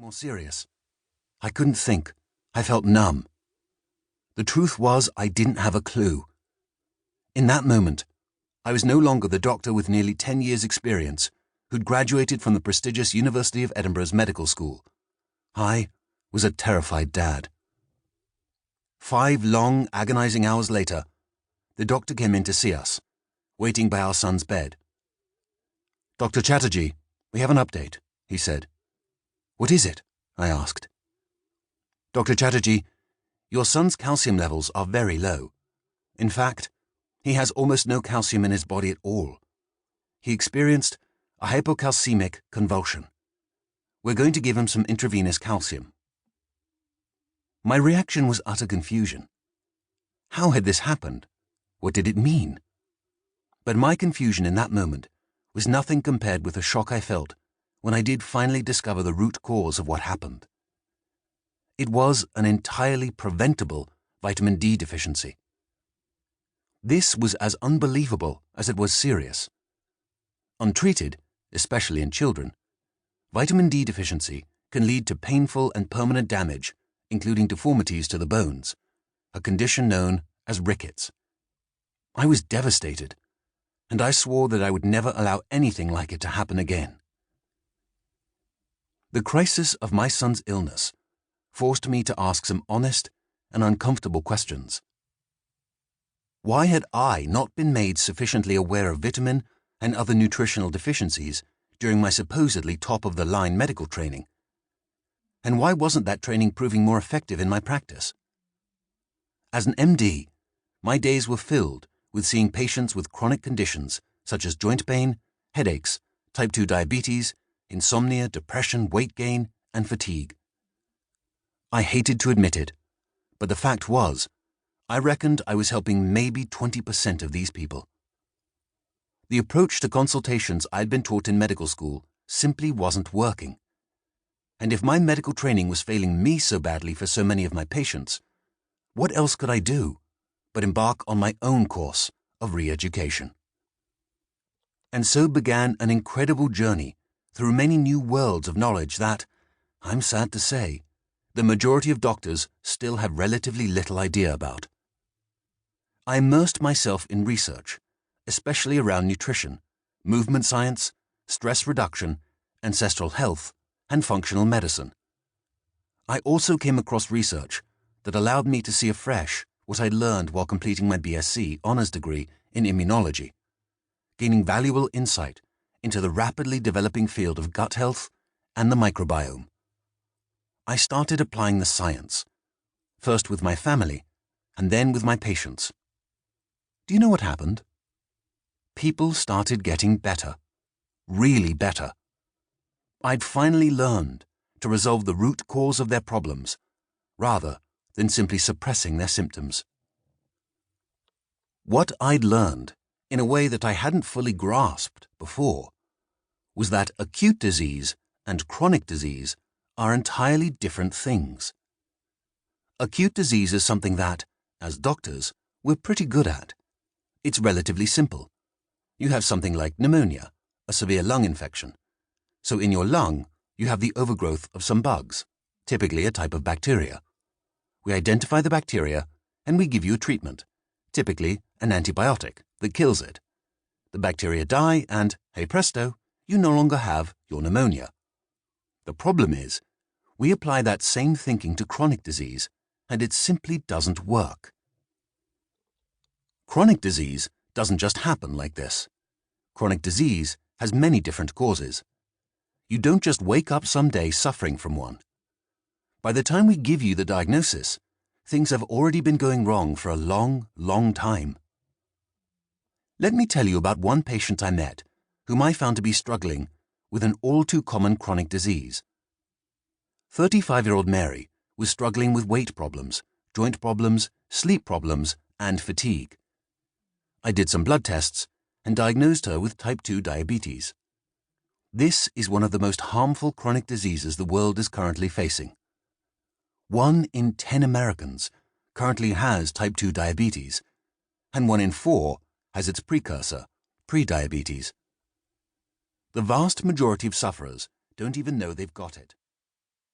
more serious. I couldn't think. I felt numb. The truth was, I didn't have a clue. In that moment, I was no longer the doctor with nearly 10 years' experience who'd graduated from the prestigious University of Edinburgh's medical school. I was a terrified dad. 5 long, agonizing hours later, the doctor came in to see us, waiting by our son's bed. "Dr. Chatterjee, we have an update," he said. "What is it?" I asked. "Dr. Chatterjee, your son's calcium levels are very low. In fact, he has almost no calcium in his body at all. He experienced a hypocalcemic convulsion. We're going to give him some intravenous calcium." My reaction was utter confusion. How had this happened? What did it mean? But my confusion in that moment was nothing compared with the shock I felt when I did finally discover the root cause of what happened. It was an entirely preventable vitamin D deficiency. This was as unbelievable as it was serious. Untreated, especially in children, vitamin D deficiency can lead to painful and permanent damage, including deformities to the bones, a condition known as rickets. I was devastated, and I swore that I would never allow anything like it to happen again. The crisis of my son's illness forced me to ask some honest and uncomfortable questions. Why had I not been made sufficiently aware of vitamin and other nutritional deficiencies during my supposedly top-of-the-line medical training? And why wasn't that training proving more effective in my practice? As an MD, my days were filled with seeing patients with chronic conditions such as joint pain, headaches, type 2 diabetes, insomnia, depression, weight gain, and fatigue. I hated to admit it, but the fact was, I reckoned I was helping maybe 20% of these people. The approach to consultations I'd been taught in medical school simply wasn't working. And if my medical training was failing me so badly for so many of my patients, what else could I do but embark on my own course of re-education? And so began an incredible journey through many new worlds of knowledge that, I'm sad to say, the majority of doctors still have relatively little idea about. I immersed myself in research, especially around nutrition, movement science, stress reduction, ancestral health, and functional medicine. I also came across research that allowed me to see afresh what I learned while completing my BSc honors degree in immunology, gaining valuable insight into the rapidly developing field of gut health and the microbiome. I started applying the science, first with my family and then with my patients. Do you know what happened? People started getting better, really better. I'd finally learned to resolve the root cause of their problems, rather than simply suppressing their symptoms. What I'd learned, in a way that I hadn't fully grasped before, was that acute disease and chronic disease are entirely different things. Acute disease is something that, as doctors, we're pretty good at. It's relatively simple. You have something like pneumonia, a severe lung infection. So in your lung, you have the overgrowth of some bugs, typically a type of bacteria. We identify the bacteria and we give you a treatment, typically an antibiotic that kills it. The bacteria die and, hey presto, you no longer have your pneumonia. The problem is, we apply that same thinking to chronic disease and it simply doesn't work. Chronic disease doesn't just happen like this. Chronic disease has many different causes. You don't just wake up someday suffering from one. By the time we give you the diagnosis, things have already been going wrong for a long, long time. Let me tell you about one patient I met whom I found to be struggling with an all-too-common chronic disease. 35-year-old Mary was struggling with weight problems, joint problems, sleep problems, and fatigue. I did some blood tests and diagnosed her with type 2 diabetes. This is one of the most harmful chronic diseases the world is currently facing. 1 in 10 Americans currently has type 2 diabetes, and 1 in 4 has its precursor, prediabetes. The vast majority of sufferers don't even know they've got it.